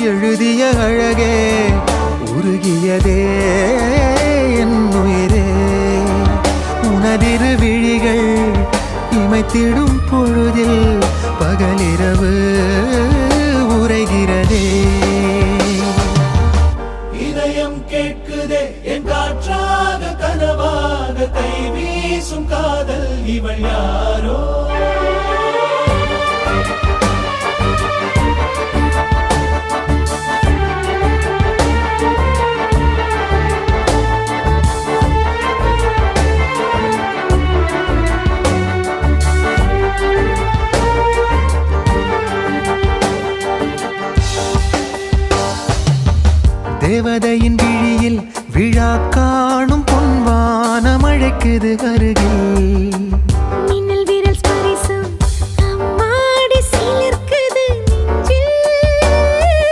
எழுதிய அழகே உருகியதே என் உயிரே உனதிரு விழிகள் இமைத்திடும் பொழுதில் பகலிரவு உரைகிறதே இதயம் கேட்குதே என் காற்றாக கனவாக கை வீசும் காதல் இவள் யாரோ தேவதையின் விழியில் விழா காணும் பொன்வானம் அழைக்குது அருகில்